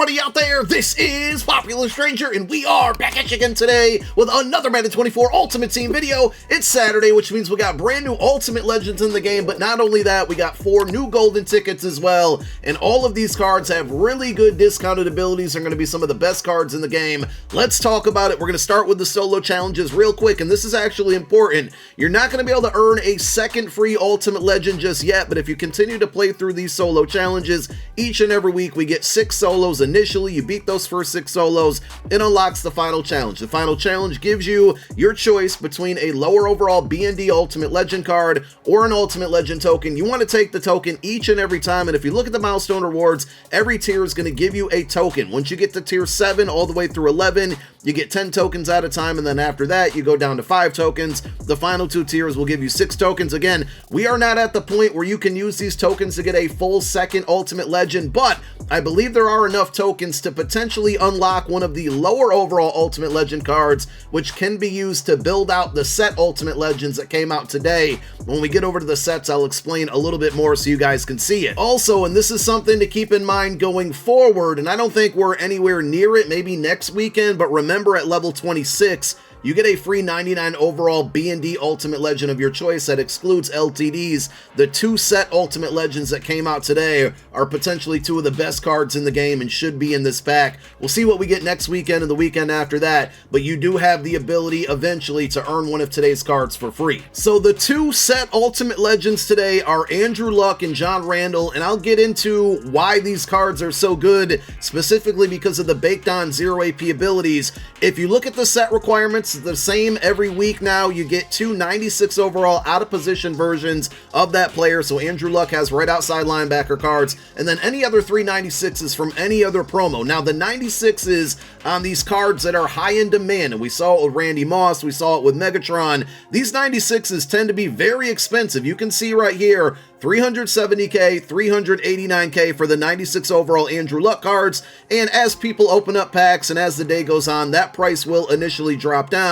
everybody out there, this is Popular Stranger, and we are back at you again today with another Madden 24 Ultimate Team video. It's Saturday, which means we got brand new Ultimate Legends in the game, but not only that, we got 4 new golden tickets as well, and all of these cards have really good discounted abilities. They're going to be some of the best cards in the game. Let's talk about it. We're going to start with the solo challenges real quick, and this is actually important. You're not going to be able to earn a second free Ultimate Legend just yet, but if you continue to play through these solo challenges, each and every week we get 6 solos initially. You beat those first 6 solos, it unlocks the final challenge. The final challenge gives you your choice between a lower overall B&D Ultimate Legend card or an Ultimate Legend token. You want to take the token each and every time, and if you look at the milestone rewards, every tier is going to give you a token. Once you get to tier 7 all the way through 11, you get 10 tokens at a time, and then after that you go down to 5 tokens. The final 2 tiers will give you 6 tokens. Again, we are not at the point where you can use these tokens to get a full second Ultimate Legend, but I believe there are enough tokens to potentially unlock one of the lower overall Ultimate Legend cards, which can be used to build out the set Ultimate Legends that came out today. When we get over to the sets, I'll explain a little bit more so you guys can see it. Also, and this is something to keep in mind going forward, and I don't think we're anywhere near it, maybe next weekend, but remember at level 26, you get a free 99 overall B&D Ultimate Legend of your choice that excludes LTDs. The 2 set Ultimate Legends that came out today are potentially 2 of the best cards in the game and should be in this pack. We'll see what we get next weekend and the weekend after that, but you do have the ability eventually to earn one of today's cards for free. So the 2 set Ultimate Legends today are Andrew Luck and John Randall, and I'll get into why these cards are so good, specifically because of the baked on 0 AP abilities. If you look at the set requirements, the same every week now. You get 2 96 overall out of position versions of that player. So Andrew Luck has right outside linebacker cards, and then any other 3 96s from any other promo. Now the 96s on these cards that are high in demand, and we saw it with Randy Moss, we saw it with Megatron. These 96s tend to be very expensive. You can see right here, $370K, $389K for the 96 overall Andrew Luck cards, and as people open up packs and as the day goes on, that price will initially drop down.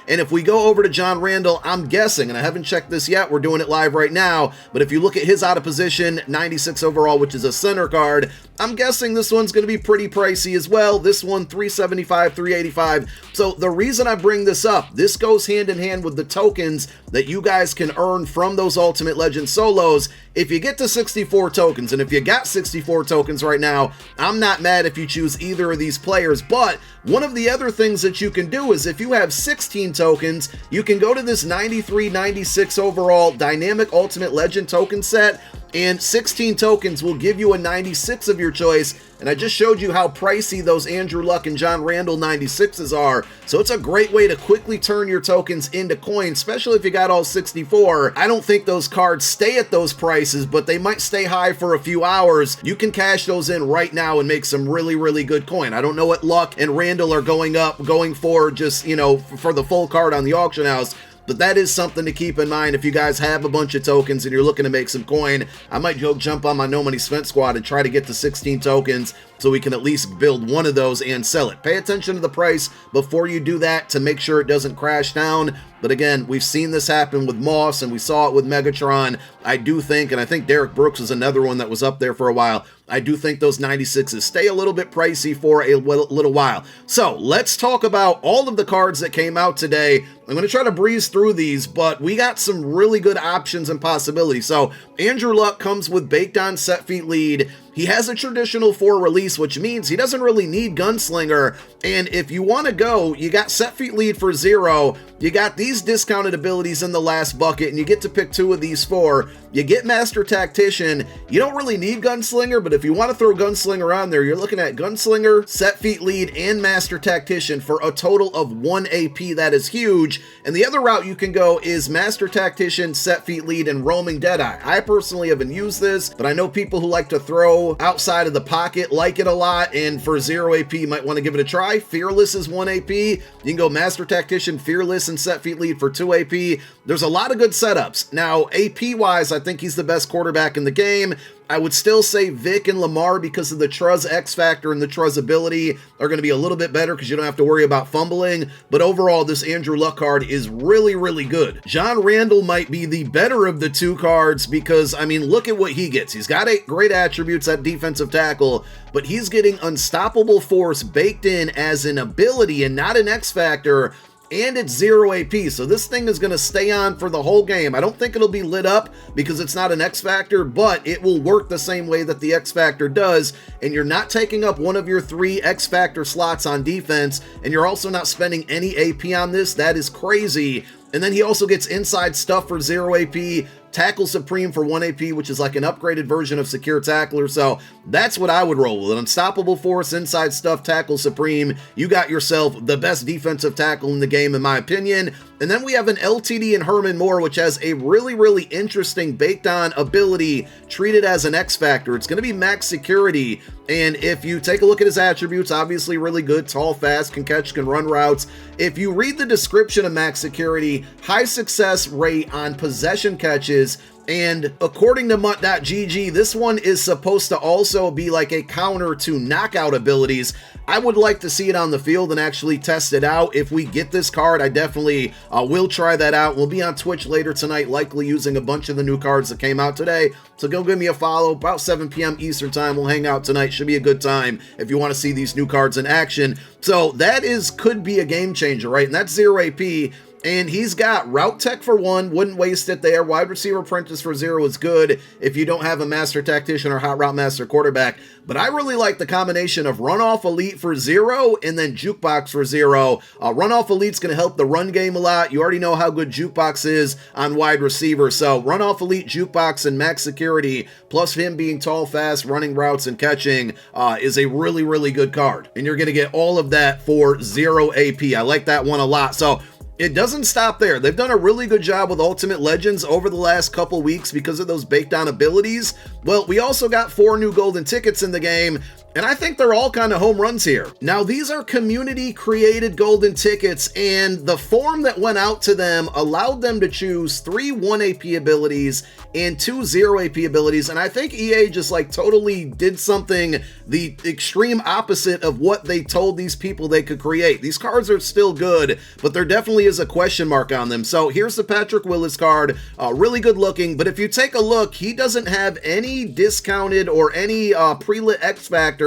And if we go over to John Randall, I'm guessing, and I haven't checked this yet, we're doing it live right now, but if you look at his out of position 96 overall, which is a center card, I'm guessing this one's going to be pretty pricey as well. This one, $375, $385. So the reason I bring this up, this goes hand in hand with the tokens that you guys can earn from those Ultimate Legend solos. If you get to 64 tokens, and if you got 64 tokens right now, I'm not mad if you choose either of these players, but one of the other things that you can do is if you have 16 tokens, you can go to this 93, 96 overall Dynamic Ultimate Legend token set, and 16 tokens will give you a 96 of your choice. And I just showed you how pricey those Andrew Luck and John Randall 96s are. So it's a great way to quickly turn your tokens into coins, especially if you got all 64. I don't think those cards stay at those prices, but they might stay high for a few hours. You can cash those in right now and make some really, really good coin. I don't know what Luck and Randall are going for just, you know, for the full card on the auction house. But that is something to keep in mind if you guys have a bunch of tokens and you're looking to make some coin. I might go jump on my No Money Spent squad and try to get to 16 tokens so we can at least build one of those and sell it. Pay attention to the price before you do that to make sure it doesn't crash down. But again, we've seen this happen with Moss and we saw it with Megatron. I do think, and I think Derek Brooks is another one that was up there for a while, I do think those 96s stay a little bit pricey for a little while. So let's talk about all of the cards that came out today. I'm going to try to breeze through these, but we got some really good options and possibilities. So Andrew Luck comes with baked on set feet lead. He has a traditional 4 release, which means he doesn't really need Gunslinger. And if you want to go, you got set feet lead for 0. You got these discounted abilities in the last bucket, and you get to pick 2 of these 4. You get Master Tactician. You don't really need Gunslinger, but if you want to throw Gunslinger on there, you're looking at Gunslinger, set feet lead, and Master Tactician for a total of 1 AP. That is huge. And the other route you can go is Master Tactician, set feet lead, and Roaming Deadeye. I personally haven't used this, but I know people who like to throw outside of the pocket like it a lot, and for 0 AP you might want to give it a try. Fearless is 1 AP. You can go Master Tactician, Fearless, and set feet lead for 2 AP. There's a lot of good setups. Now, AP wise, I think he's the best quarterback in the game. I would still say Vic and Lamar, because of the Truz X Factor and the Truz ability, are going to be a little bit better because you don't have to worry about fumbling. But overall, this Andrew Luck card is really, really good. John Randall might be the better of the two cards because, I mean, look at what he gets. He's got great attributes at defensive tackle, but he's getting Unstoppable Force baked in as an ability and not an X Factor. And it's 0 AP, so this thing is going to stay on for the whole game. I don't think it'll be lit up because it's not an X Factor, but it will work the same way that the X Factor does, and you're not taking up one of your 3 X Factor slots on defense, and you're also not spending any AP on this. That is crazy. And then he also gets Inside Stuff for 0 AP, Tackle Supreme for 1 AP, which is like an upgraded version of Secure Tackler. So that's what I would roll with. An Unstoppable Force, Inside Stuff, Tackle Supreme. You got yourself the best defensive tackle in the game, in my opinion. And then we have an LTD and Herman Moore, which has a really, really interesting baked-on ability treated as an X Factor. It's going to be max security. And if you take a look at his attributes, obviously really good, tall, fast, can catch, can run routes. If you read the description of max security, high success rate on possession catches, and according to Mutt.gg, this one is supposed to also be like a counter to knockout abilities. I would like to see it on the field and actually test it out. If we get this card, I definitely will try that out. We'll be on Twitch later tonight, likely using a bunch of the new cards that came out today. So go give me a follow. About 7 p.m. Eastern time, we'll hang out tonight. Should be a good time if you want to see these new cards in action. So that could be a game changer, right? And that's 0 AP. And he's got Route Tech for 1, wouldn't waste it there. Wide Receiver Apprentice for 0 is good if you don't have a Master Tactician or Hot Route Master quarterback. But I really like the combination of Runoff Elite for 0 and then Jukebox for 0. Runoff Elite's going to help the run game a lot. You already know how good Jukebox is on wide receiver. So Runoff Elite, Jukebox, and max security, plus him being tall, fast, running routes, and catching, is a really, really good card. And you're going to get all of that for 0 AP. I like that one a lot. So it doesn't stop there. They've done a really good job with Ultimate Legends over the last couple weeks because of those baked-on abilities. Well, we also got 4 new golden tickets in the game, and I think they're all kind of home runs here. Now, these are community-created golden tickets, and the form that went out to them allowed them to choose 3 1 AP abilities and 2 0 AP abilities, and I think EA just like totally did something the extreme opposite of what they told these people they could create. These cards are still good, but there definitely is a question mark on them. So here's the Patrick Willis card, really good looking, but if you take a look, he doesn't have any discounted or any pre-lit X Factor.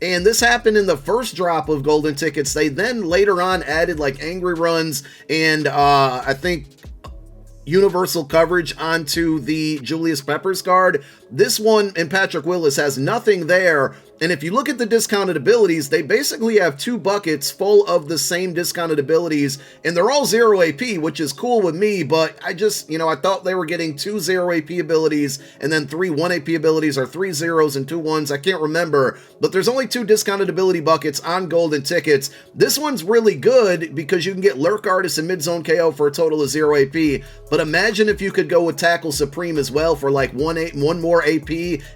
And this happened in the first drop of golden tickets. They then later on added like Angry Runs and I think universal coverage onto the Julius Peppers card. This one in Patrick Willis has nothing there. And if you look at the discounted abilities, they basically have 2 buckets full of the same discounted abilities, and they're all 0 AP, which is cool with me, but I just, I thought they were getting 2 0 AP abilities and then 3 1 AP abilities, or 3 zeros and 2 1s. I can't remember, but there's only 2 discounted ability buckets on golden tickets. This one's really good because you can get Lurk Artist and Mid-Zone KO for a total of 0 AP, but imagine if you could go with Tackle Supreme as well for like 1 more AP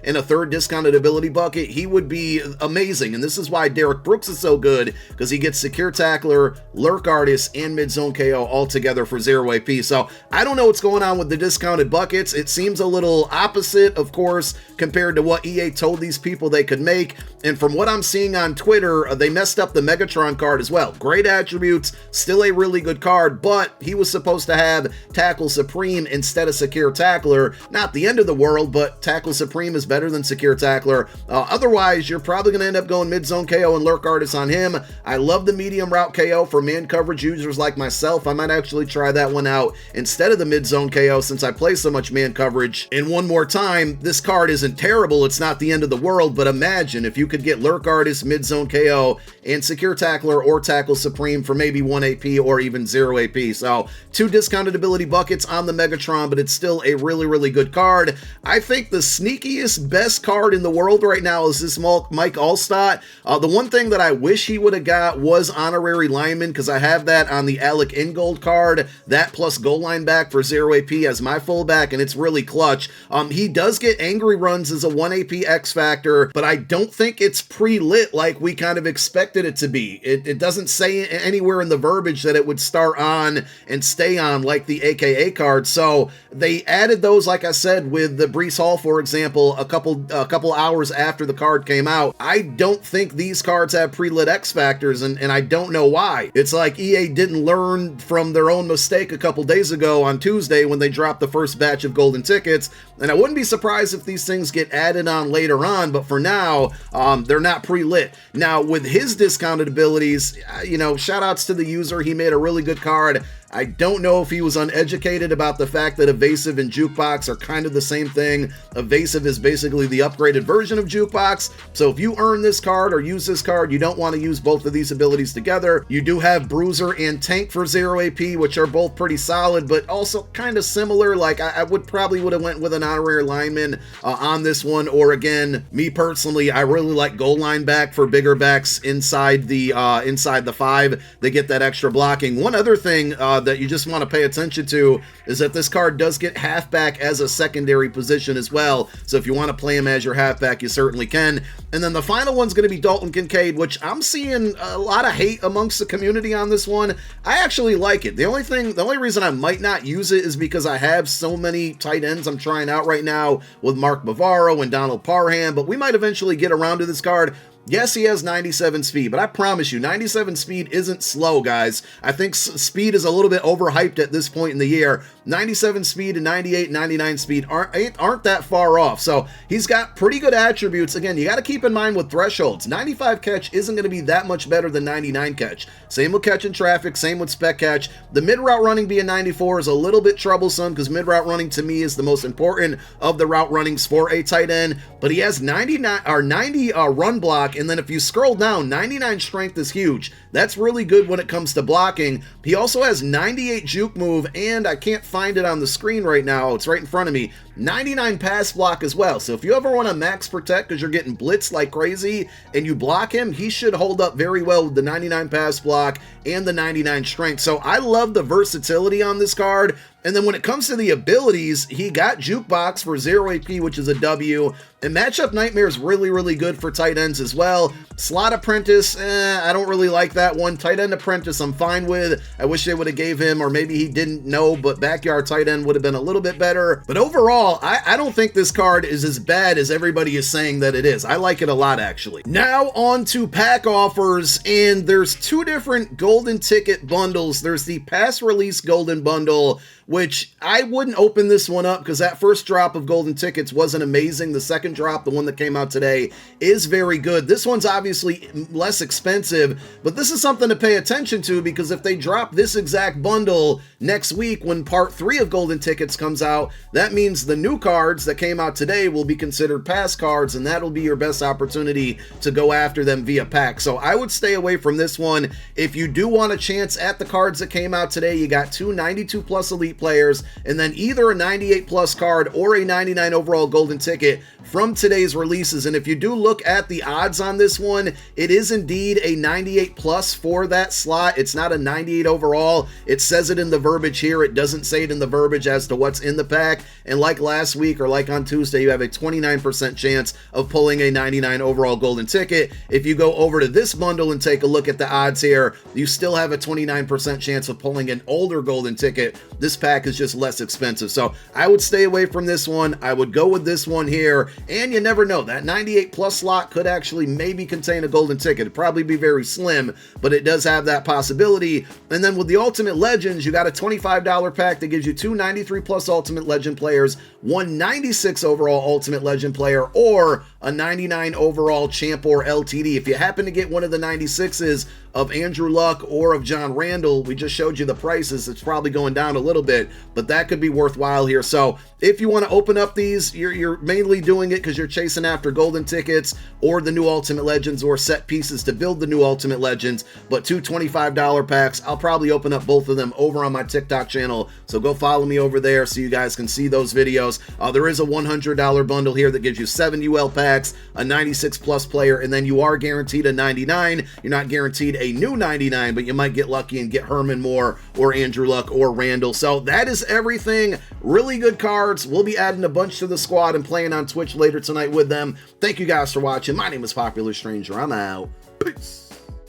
and a 3rd discounted ability bucket. He would be amazing, and this is why Derek Brooks is so good, because he gets Secure Tackler, Lurk Artist, and Mid-Zone KO all together for 0 AP. So I don't know what's going on with the discounted buckets. It seems a little opposite, of course, compared to what EA told these people they could make. And from what I'm seeing on Twitter, they messed up the Megatron card as well. Great attributes, still a really good card, but he was supposed to have Tackle Supreme instead of Secure Tackler. Not the end of the world, but Tackle Supreme is better than Secure Tackler. Otherwise, you're probably going to end up going Mid-Zone KO and Lurk Artist on him. I love the medium route KO for man coverage users like myself. I might actually try that one out instead of the Mid-Zone KO since I play so much man coverage. And one more time, this card isn't terrible. It's not the end of the world, but imagine if you could get Lurk Artist, Mid-Zone KO, and Secure Tackler or Tackle Supreme for maybe 1 AP or even 0 AP. So 2 discounted ability buckets on the Megatron, but it's still a really, really good card. I think the sneakiest, best card in the world right now is this Mike Allstott. The one thing that I wish he would have got was honorary lineman, because I have that on the Alec Ingold card, that plus goal line back for 0 AP as my fullback, and it's really clutch. He does get angry runs as a 1 AP X factor, but I don't think it's pre-lit like we kind of expected it to be. It doesn't say anywhere in the verbiage that it would start on and stay on like the AKA card, so they added those, like I said, with the Breece Hall, for example, a couple hours after the card came out. I don't think these cards have pre-lit X factors, and I don't know why. It's like EA didn't learn from their own mistake a couple days ago on Tuesday when they dropped the first batch of golden tickets, and I wouldn't be surprised if these things get added on later on, but for now, they're not pre-lit. Now, with his discounted abilities, shout outs to the user. He made a really good card. I don't know if he was uneducated about the fact that Evasive and Jukebox are kind of the same thing. Evasive is basically the upgraded version of Jukebox, so if you earn this card or use this card, you don't want to use both of these abilities together. You do have Bruiser and Tank for 0 AP, which are both pretty solid, but also kind of similar. Like, I probably would have went with an honorary lineman on this one, or again, me personally, I really like goal line back for bigger backs inside the 5. They get that extra blocking. One other thing that you just want to pay attention to is that this card does get halfback as a secondary position as well, so if you want to play him as your halfback, you certainly can. And then the final one's going to be Dalton Kincaid, which I'm seeing a lot of hate amongst the community on this one. I actually like it. The only reason I might not use it is because I have so many tight ends I'm trying out right now with Mark Bavaro and Donald Parham, but we might eventually get around to this card. Yes, he has 97 speed, but I promise you, 97 speed isn't slow, guys. I think speed is a little bit overhyped at this point in the year. 97 speed and 98, 99 speed aren't that far off, so he's got pretty good attributes. Again, you got to keep in mind with thresholds, 95 catch isn't going to be that much better than 99 catch. Same with catch in traffic, same with spec catch. The mid-route running being 94 is a little bit troublesome because mid-route running to me is the most important of the route runnings for a tight end, but he has 90 run block, and then if you scroll down, 99 strength is huge. That's really good when it comes to blocking. He also has 98 juke move, and I can't find it on the screen right now. It's right in front of me. 99 pass block as well. So if you ever want to max protect because you're getting blitzed like crazy and you block him, he should hold up very well with the 99 pass block and the 99 strength. So I love the versatility on this card. And then when it comes to the abilities, he got Jukebox for 0 AP, which is a W. And Matchup Nightmare is really, really good for tight ends as well. Slot Apprentice, I don't really like that one. Tight End Apprentice, I'm fine with. I wish they would have gave him, or maybe he didn't know, but Backyard Tight End would have been a little bit better. But overall, I don't think this card is as bad as everybody is saying that it is. I like it a lot, actually. Now on to pack offers, and there's two different golden ticket bundles. There's the Pass Release Golden Bundle, which I wouldn't open this one up because that first drop of golden tickets wasn't amazing. The second drop, the one that came out today, is very good. This one's obviously less expensive, but this is something to pay attention to because if they drop this exact bundle next week when part 3 of golden tickets comes out, that means the new cards that came out today will be considered pass cards, and that'll be your best opportunity to go after them via pack. So I would stay away from this one. If you do want a chance at the cards that came out today, you got 2 92 plus elite players, and then either a 98 plus card or a 99 overall golden ticket from today's releases. And if you do look at the odds on this one, it is indeed a 98 plus for that slot. It's not a 98 overall. It says it in the verbiage here. It doesn't say it in the verbiage as to what's in the pack. And like last week or like on Tuesday, you have a 29% chance of pulling a 99 overall golden ticket. If you go over to this bundle and take a look at the odds here, you still have a 29% chance of pulling an older golden ticket. This pack is just less expensive, so I would stay away from this one. I would go with this one here, and you never know, that 98 plus slot could actually maybe contain a golden ticket. It'd probably be very slim, but it does have that possibility. And then with the Ultimate Legends, you got a $25 pack that gives you 2 93 plus Ultimate Legend players, 1 96 overall Ultimate Legend player, or a 99 overall Champ or LTD. If you happen to get one of the 96s, of Andrew Luck or of John Randall. We just showed you the prices. It's probably going down a little bit, but that could be worthwhile here. So if you want to open up these, you're mainly doing it because you're chasing after golden tickets or the new Ultimate Legends or set pieces to build the new Ultimate Legends. But two $25 packs, I'll probably open up both of them over on my TikTok channel. So go follow me over there so you guys can see those videos. There is a $100 bundle here that gives you 7 UL packs, a 96 plus player, and then you are guaranteed a 99. You're not guaranteed a new 99, but you might get lucky and get Herman Moore or Andrew Luck or Randall. So that is everything. Really good cards. We'll be adding a bunch to the squad and playing on Twitch later tonight with them. Thank you guys for watching. My name is Popular Stranger. I'm out. Peace.